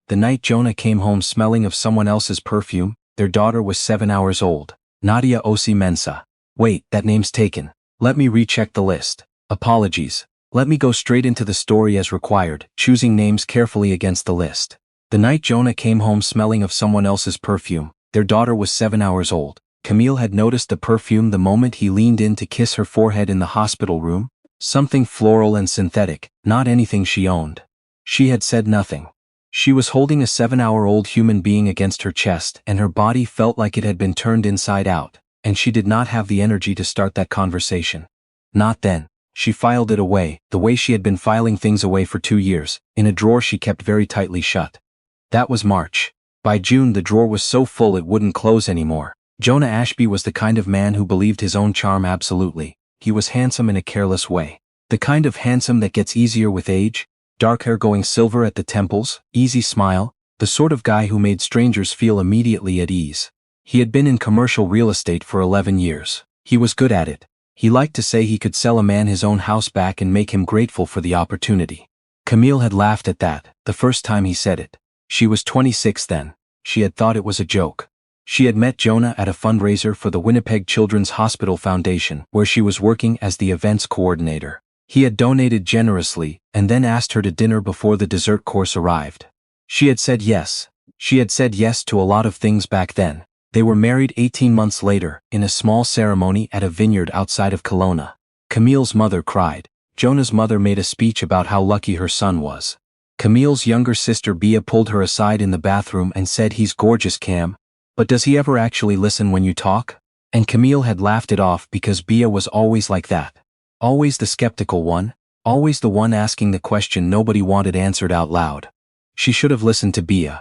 The night Jonah came home smelling of someone else's perfume, their daughter was 7 hours old. Nadia Osi Mensa. Wait, that name's taken. Let me recheck the list. Apologies. Let me go straight into the story as required, choosing names carefully against the list. The night Jonah came home smelling of someone else's perfume, their daughter was 7 hours old. Camille had noticed the perfume the moment he leaned in to kiss her forehead in the hospital room. Something floral and synthetic, not anything she owned. She had said nothing. She was holding a 7-hour-old human being against her chest, and her body felt like it had been turned inside out, and she did not have the energy to start that conversation. Not then. She filed it away, the way she had been filing things away for 2 years, in a drawer she kept very tightly shut. That was March. By June the drawer was so full it wouldn't close anymore. Jonah Ashby was the kind of man who believed his own charm absolutely. He was handsome in a careless way. The kind of handsome that gets easier with age, dark hair going silver at the temples, easy smile, the sort of guy who made strangers feel immediately at ease. He had been in commercial real estate for 11 years. He was good at it. He liked to say he could sell a man his own house back and make him grateful for the opportunity. Camille had laughed at that, the first time he said it. She was 26 then. She had thought it was a joke. She had met Jonah at a fundraiser for the Winnipeg Children's Hospital Foundation, where she was working as the events coordinator. He had donated generously, and then asked her to dinner before the dessert course arrived. She had said yes. She had said yes to a lot of things back then. They were married 18 months later, in a small ceremony at a vineyard outside of Kelowna. Camille's mother cried. Jonah's mother made a speech about how lucky her son was. Camille's younger sister Bea pulled her aside in the bathroom and said, "He's gorgeous, Cam. But does he ever actually listen when you talk?" And Camille had laughed it off because Bea was always like that. Always the skeptical one, always the one asking the question nobody wanted answered out loud. She should have listened to Bea.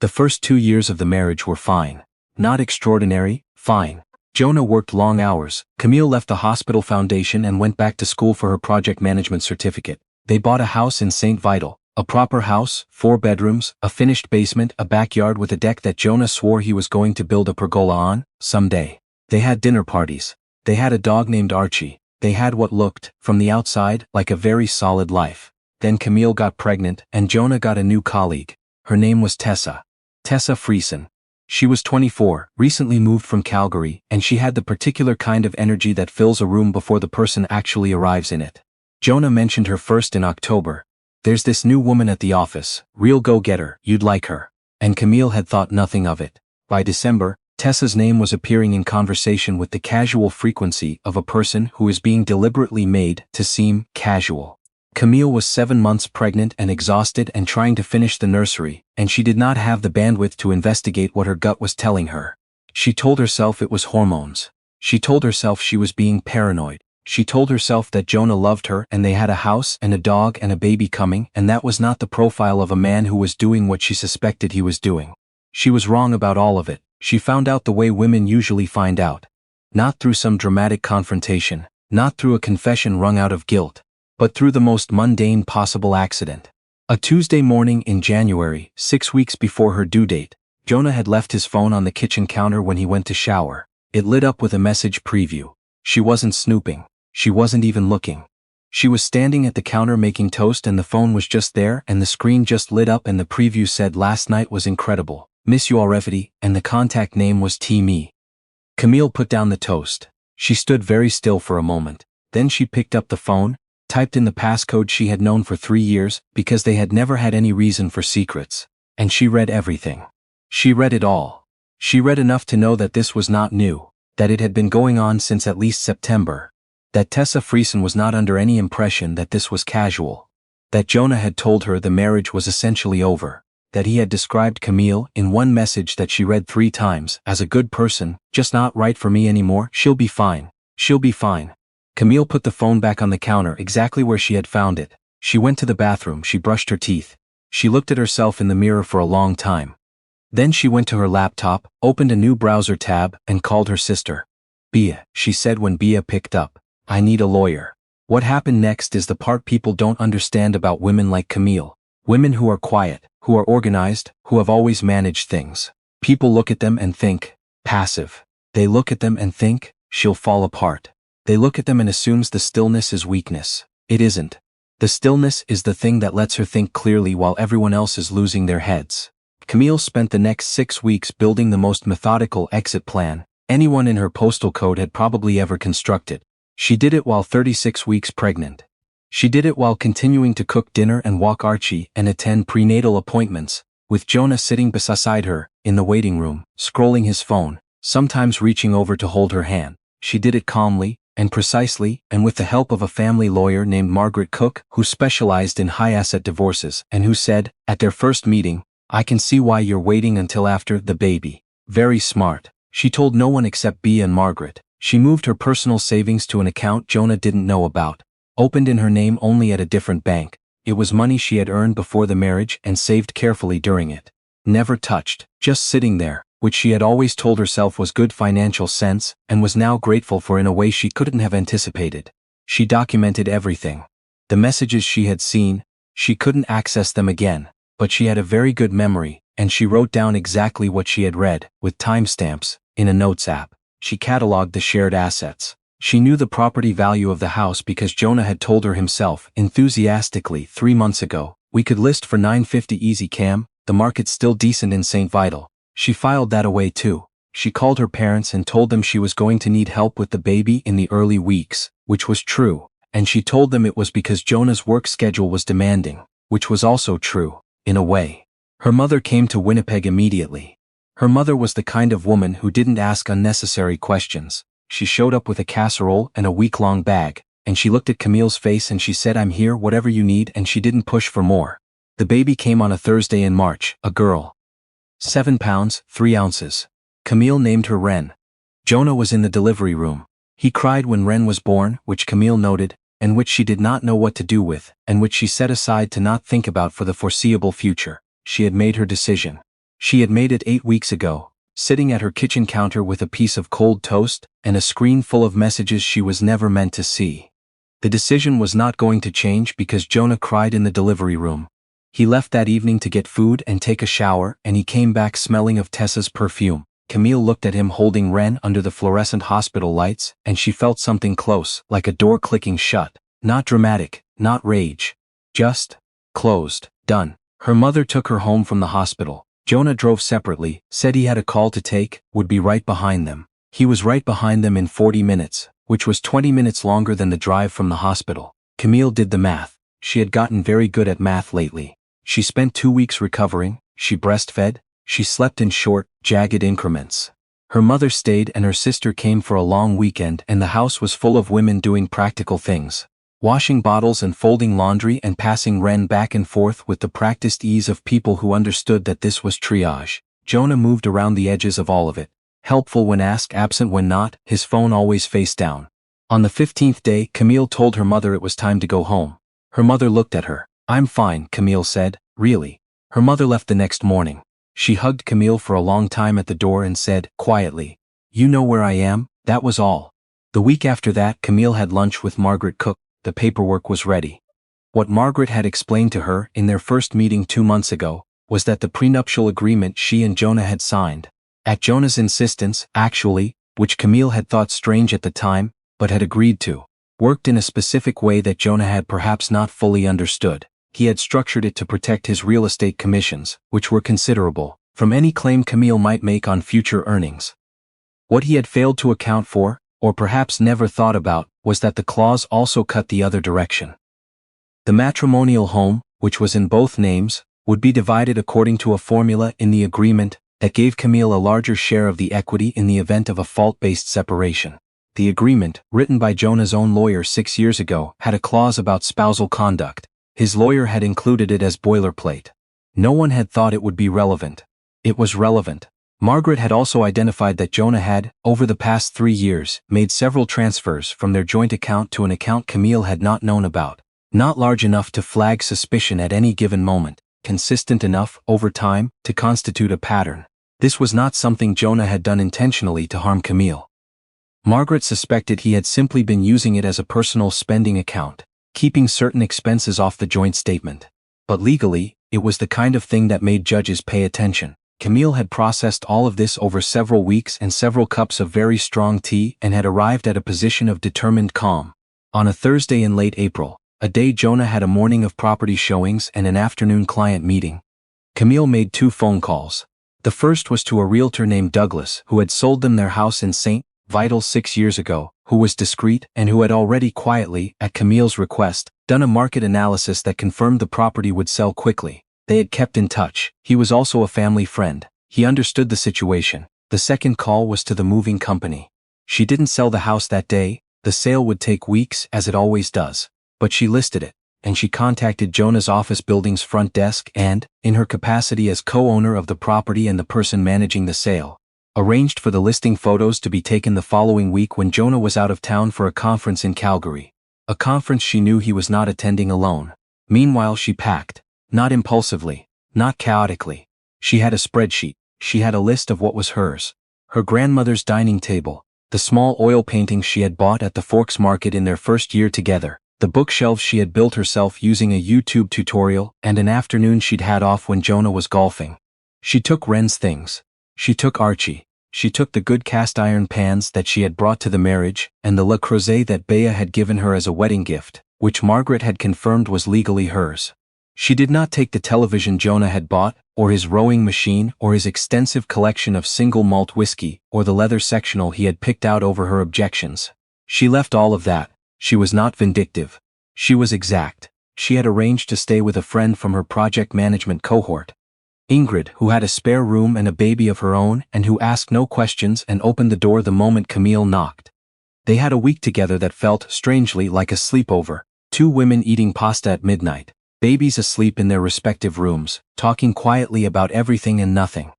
The first 2 years of the marriage were fine. Not extraordinary, fine. Jonah worked long hours. Camille left the hospital foundation and went back to school for her project management certificate. They bought a house in St. Vital, a proper house, 4 bedrooms, a finished basement, a backyard with a deck that Jonah swore he was going to build a pergola on, someday. They had dinner parties. They had a dog named Archie. They had what looked, from the outside, like a very solid life. Then Camille got pregnant, and Jonah got a new colleague. Her name was Tessa. Tessa Friesen. She was 24, recently moved from Calgary, and she had the particular kind of energy that fills a room before the person actually arrives in it. Jonah mentioned her first in October. "There's this new woman at the office, real go-getter, you'd like her." And Camille had thought nothing of it. By December, Tessa's name was appearing in conversation with the casual frequency of a person who is being deliberately made to seem casual. Camille was 7 months pregnant and exhausted and trying to finish the nursery, and she did not have the bandwidth to investigate what her gut was telling her. She told herself it was hormones. She told herself she was being paranoid. She told herself that Jonah loved her and they had a house and a dog and a baby coming, and that was not the profile of a man who was doing what she suspected he was doing. She was wrong about all of it. She found out the way women usually find out. Not through some dramatic confrontation, not through a confession wrung out of guilt, but through the most mundane possible accident. A Tuesday morning in January, 6 weeks before her due date, Jonah had left his phone on the kitchen counter when he went to shower. It lit up with a message preview. She wasn't snooping. She wasn't even looking. She was standing at the counter making toast and the phone was just there and the screen just lit up and the preview said, "Last night was incredible. Miss you already," and the contact name was Me. Camille put down the toast. She stood very still for a moment. Then she picked up the phone, typed in the passcode she had known for 3 years, because they had never had any reason for secrets. And she read everything. She read it all. She read enough to know that this was not new, that it had been going on since at least September, that Tessa Friesen was not under any impression that this was casual, that Jonah had told her the marriage was essentially over, that he had described Camille in one message that she read 3 times as a good person, just not right for me anymore. She'll be fine. She'll be fine. Camille put the phone back on the counter exactly where she had found it. She went to the bathroom, she brushed her teeth. She looked at herself in the mirror for a long time. Then she went to her laptop, opened a new browser tab, and called her sister. "Bea," she said when Bea picked up. "I need a lawyer." What happened next is the part people don't understand about women like Camille. Women who are quiet, who are organized, who have always managed things. People look at them and think, passive. They look at them and think, she'll fall apart. They look at them and assumes the stillness is weakness. It isn't. The stillness is the thing that lets her think clearly while everyone else is losing their heads. Camille spent the next 6 weeks building the most methodical exit plan anyone in her postal code had probably ever constructed. She did it while 36 weeks pregnant. She did it while continuing to cook dinner and walk Archie and attend prenatal appointments, with Jonah sitting beside her, in the waiting room, scrolling his phone, sometimes reaching over to hold her hand. She did it calmly and precisely, and with the help of a family lawyer named Margaret Cook, who specialized in high-asset divorces, and who said, at their first meeting, "I can see why you're waiting until after the baby." Very smart. She told no one except Bea and Margaret. She moved her personal savings to an account Jonah didn't know about, opened in her name only at a different bank. It was money she had earned before the marriage and saved carefully during it. Never touched, just sitting there, which she had always told herself was good financial sense and was now grateful for in a way she couldn't have anticipated. She documented everything. The messages she had seen, she couldn't access them again, but she had a very good memory, and she wrote down exactly what she had read, with timestamps, in a notes app. She cataloged the shared assets. She knew the property value of the house because Jonah had told her himself, enthusiastically, 3 months ago, "We could list for $950 easy, Cam, the market's still decent in St. Vital." She filed that away too. She called her parents and told them she was going to need help with the baby in the early weeks, which was true, and she told them it was because Jonah's work schedule was demanding, which was also true, in a way. Her mother came to Winnipeg immediately. Her mother was the kind of woman who didn't ask unnecessary questions. She showed up with a casserole and a week-long bag, and she looked at Camille's face and she said, "I'm here, whatever you need," and she didn't push for more. The baby came on a Thursday in March, a girl. 7 pounds, 3 ounces. Camille named her Ren. Jonah was in the delivery room. He cried when Ren was born, which Camille noted, and which she did not know what to do with, and which she set aside to not think about for the foreseeable future. She had made her decision. She had made it 8 weeks ago, sitting at her kitchen counter with a piece of cold toast and a screen full of messages she was never meant to see. The decision was not going to change because Jonah cried in the delivery room. He left that evening to get food and take a shower, and he came back smelling of Tessa's perfume. Camille looked at him holding Ren under the fluorescent hospital lights, and she felt something close, like a door clicking shut. Not dramatic, not rage. Just closed, done. Her mother took her home from the hospital. Jonah drove separately, said he had a call to take, would be right behind them. He was right behind them in 40 minutes, which was 20 minutes longer than the drive from the hospital. Camille did the math. She had gotten very good at math lately. She spent 2 weeks recovering, she breastfed, she slept in short, jagged increments. Her mother stayed and her sister came for a long weekend, and the house was full of women doing practical things. Washing bottles and folding laundry and passing Ren back and forth with the practiced ease of people who understood that this was triage. Jonah moved around the edges of all of it. Helpful when asked, absent when not, his phone always face down. On the 15th day, Camille told her mother it was time to go home. Her mother looked at her. "I'm fine," Camille said. "Really?" Her mother left the next morning. She hugged Camille for a long time at the door and said, quietly, "You know where I am," that was all. The week after that, Camille had lunch with Margaret Cook. The paperwork was ready. What Margaret had explained to her in their first meeting 2 months ago was that the prenuptial agreement she and Jonah had signed, at Jonah's insistence, actually, which Camille had thought strange at the time, but had agreed to, worked in a specific way that Jonah had perhaps not fully understood. He had structured it to protect his real estate commissions, which were considerable, from any claim Camille might make on future earnings. What he had failed to account for, or perhaps never thought about, was that the clause also cut the other direction. The matrimonial home, which was in both names, would be divided according to a formula in the agreement that gave Camille a larger share of the equity in the event of a fault-based separation. The agreement, written by Jonah's own lawyer 6 years ago, had a clause about spousal conduct. His lawyer had included it as boilerplate. No one had thought it would be relevant. It was relevant. Margaret had also identified that Jonah had, over the past 3 years, made several transfers from their joint account to an account Camille had not known about. Not large enough to flag suspicion at any given moment, consistent enough, over time, to constitute a pattern. This was not something Jonah had done intentionally to harm Camille. Margaret suspected he had simply been using it as a personal spending account, keeping certain expenses off the joint statement. But legally, it was the kind of thing that made judges pay attention. Camille had processed all of this over several weeks and several cups of very strong tea and had arrived at a position of determined calm. On a Thursday in late April, a day Jonah had a morning of property showings and an afternoon client meeting, Camille made 2 phone calls. The first was to a realtor named Douglas who had sold them their house in St. Vital 6 years ago, who was discreet and who had already quietly, at Camille's request, done a market analysis that confirmed the property would sell quickly. They had kept in touch. He was also a family friend. He understood the situation. The second call was to the moving company. She didn't sell the house that day. The sale would take weeks, as it always does. But she listed it, and she contacted Jonah's office building's front desk and, in her capacity as co-owner of the property and the person managing the sale, arranged for the listing photos to be taken the following week when Jonah was out of town for a conference in Calgary. A conference she knew he was not attending alone. Meanwhile, she packed. Not impulsively, not chaotically. She had a spreadsheet. She had a list of what was hers. Her grandmother's dining table, the small oil paintings she had bought at the Forks Market in their first year together, the bookshelves she had built herself using a YouTube tutorial, and an afternoon she'd had off when Jonah was golfing. She took Ren's things. She took Archie. She took the good cast iron pans that she had brought to the marriage, and the Le Creuset that Bea had given her as a wedding gift, which Margaret had confirmed was legally hers. She did not take the television Jonah had bought, or his rowing machine, or his extensive collection of single malt whiskey, or the leather sectional he had picked out over her objections. She left all of that. She was not vindictive. She was exact. She had arranged to stay with a friend from her project management cohort. Ingrid, who had a spare room and a baby of her own and who asked no questions and opened the door the moment Camille knocked. They had a week together that felt, strangely, like a sleepover. 2 women eating pasta at midnight. Babies asleep in their respective rooms, talking quietly about everything and nothing.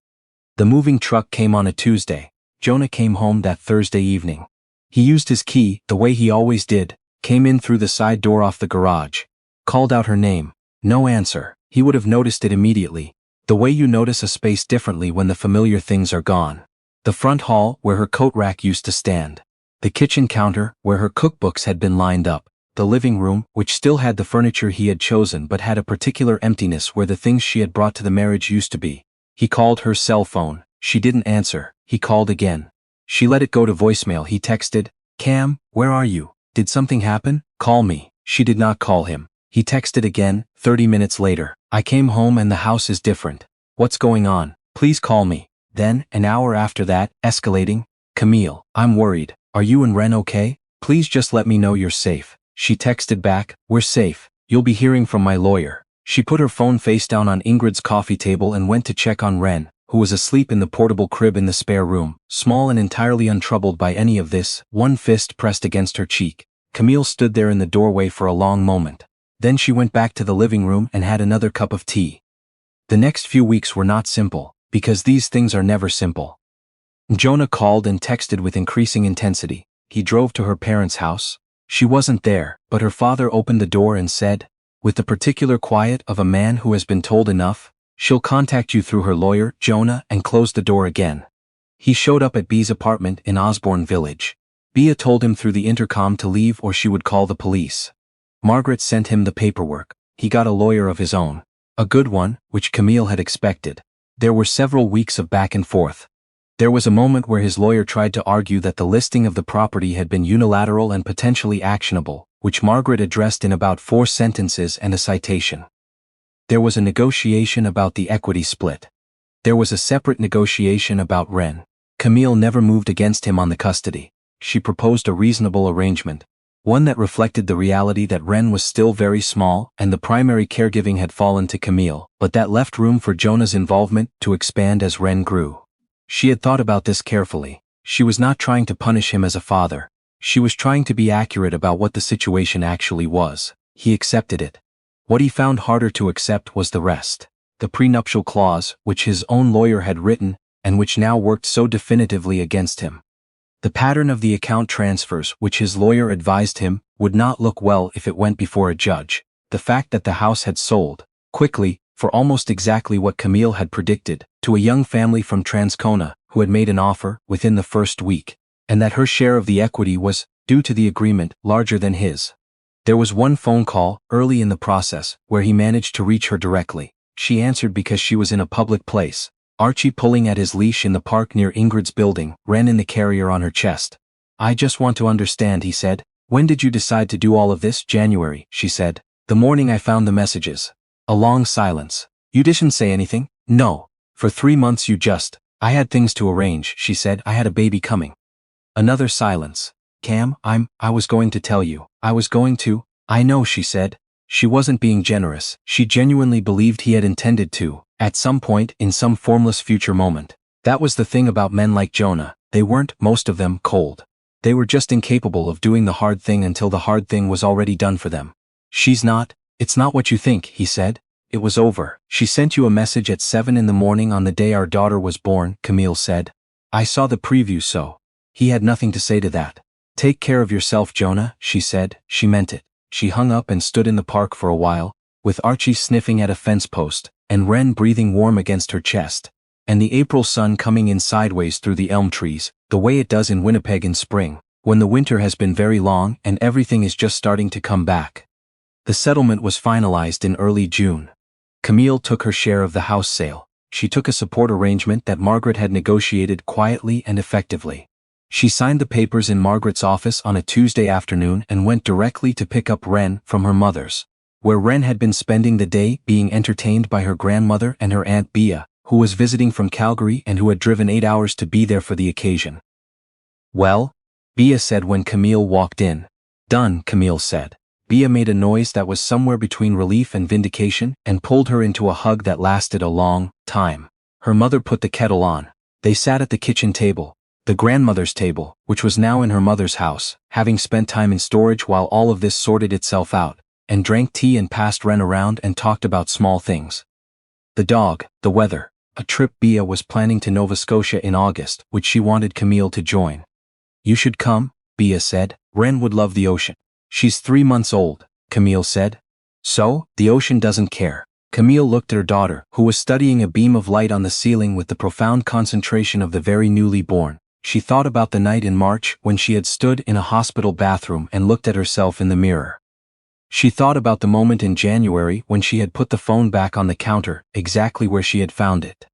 The moving truck came on a Tuesday. Jonah came home that Thursday evening. He used his key, the way he always did, came in through the side door off the garage. Called out her name. No answer. He would have noticed it immediately. The way you notice a space differently when the familiar things are gone. The front hall, where her coat rack used to stand. The kitchen counter, where her cookbooks had been lined up. The living room, which still had the furniture he had chosen but had a particular emptiness where the things she had brought to the marriage used to be. He called her cell phone. She didn't answer. He called again. She let it go to voicemail. He texted, "Cam, where are you? Did something happen? Call me." She did not call him. He texted again, 30 minutes later. "I came home and the house is different. What's going on? Please call me." Then, an hour after that, escalating, "Camille, I'm worried. Are you and Ren okay? Please just let me know you're safe." She texted back, "We're safe. You'll be hearing from my lawyer." She put her phone face down on Ingrid's coffee table and went to check on Ren, who was asleep in the portable crib in the spare room, small and entirely untroubled by any of this, one fist pressed against her cheek. Camille stood there in the doorway for a long moment. Then she went back to the living room and had another cup of tea. The next few weeks were not simple, because these things are never simple. Jonah called and texted with increasing intensity. He drove to her parents' house. She wasn't there, but her father opened the door and said, with the particular quiet of a man who has been told enough, "She'll contact you through her lawyer, Jonah," and closed the door again. He showed up at Bea's apartment in Osborne Village. Bea told him through the intercom to leave or she would call the police. Margaret sent him the paperwork. He got a lawyer of his own. A good one, which Camille had expected. There were several weeks of back and forth. There was a moment where his lawyer tried to argue that the listing of the property had been unilateral and potentially actionable, which Margaret addressed in about 4 sentences and a citation. There was a negotiation about the equity split. There was a separate negotiation about Ren. Camille never moved against him on the custody. She proposed a reasonable arrangement, one that reflected the reality that Ren was still very small and the primary caregiving had fallen to Camille, but that left room for Jonah's involvement to expand as Ren grew. She had thought about this carefully. She was not trying to punish him as a father. She was trying to be accurate about what the situation actually was. He accepted it. What he found harder to accept was the rest. The prenuptial clause, which his own lawyer had written, and which now worked so definitively against him. The pattern of the account transfers, which his lawyer advised him, would not look well if it went before a judge. The fact that the house had sold, quickly, for almost exactly what Camille had predicted, to a young family from Transcona, who had made an offer within the first week, and that her share of the equity was, due to the agreement, larger than his. There was one phone call, early in the process, where he managed to reach her directly. She answered because she was in a public place. Archie pulling at his leash in the park near Ingrid's building, Ren in the carrier on her chest. "I just want to understand," he said. "When did you decide to do all of this?" "January," she said. "The morning I found the messages." A long silence. You didn't say anything? No. For 3 months you just. I had things to arrange, she said. I had a baby coming. Another silence. Cam, I was going to tell you. I was going to. I know, she said. She wasn't being generous. She genuinely believed he had intended to, at some point, in some formless future moment. That was the thing about men like Jonah. They weren't, most of them, cold. They were just incapable of doing the hard thing until the hard thing was already done for them. She's not. It's not what you think, he said. It was over. She sent you a message at 7 in the morning on the day our daughter was born, Camille said. I saw the preview, so. He had nothing to say to that. Take care of yourself, Jonah, she said. She meant it. She hung up and stood in the park for a while, with Archie sniffing at a fence post, and Wren breathing warm against her chest, and the April sun coming in sideways through the elm trees, the way it does in Winnipeg in spring, when the winter has been very long and everything is just starting to come back. The settlement was finalized in early June. Camille took her share of the house sale. She took a support arrangement that Margaret had negotiated quietly and effectively. She signed the papers in Margaret's office on a Tuesday afternoon and went directly to pick up Wren from her mother's, where Wren had been spending the day being entertained by her grandmother and her Aunt Bea, who was visiting from Calgary and who had driven 8 hours to be there for the occasion. Well? Bea said when Camille walked in. Done, Camille said. Bea made a noise that was somewhere between relief and vindication and pulled her into a hug that lasted a long time. Her mother put the kettle on. They sat at the kitchen table, the grandmother's table, which was now in her mother's house, having spent time in storage while all of this sorted itself out, and drank tea and passed Wren around and talked about small things. The dog, the weather, a trip Bea was planning to Nova Scotia in August, which she wanted Camille to join. You should come, Bea said. Wren would love the ocean. She's 3 months old, Camille said. So, the ocean doesn't care. Camille looked at her daughter, who was studying a beam of light on the ceiling with the profound concentration of the very newly born. She thought about the night in March when she had stood in a hospital bathroom and looked at herself in the mirror. She thought about the moment in January when she had put the phone back on the counter, exactly where she had found it.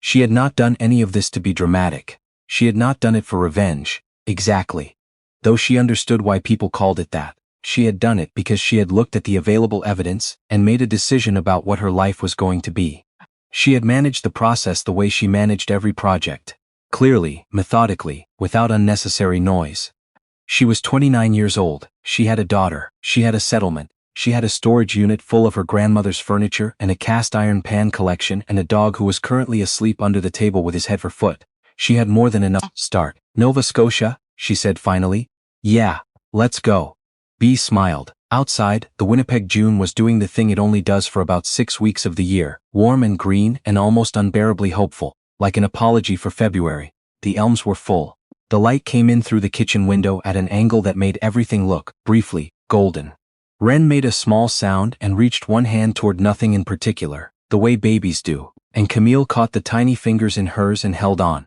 She had not done any of this to be dramatic. She had not done it for revenge, exactly. Though she understood why people called it that, she had done it because she had looked at the available evidence and made a decision about what her life was going to be. She had managed the process the way she managed every project. Clearly, methodically, without unnecessary noise. She was 29 years old, she had a daughter, she had a settlement, she had a storage unit full of her grandmother's furniture and a cast iron pan collection and a dog who was currently asleep under the table with his head for foot. She had more than enough. Start. Nova Scotia, she said finally. Yeah, let's go. Bea smiled. Outside, the Winnipeg June was doing the thing it only does for about 6 weeks of the year, warm and green and almost unbearably hopeful, like an apology for February. The elms were full. The light came in through the kitchen window at an angle that made everything look, briefly, golden. Wren made a small sound and reached one hand toward nothing in particular, the way babies do, and Camille caught the tiny fingers in hers and held on.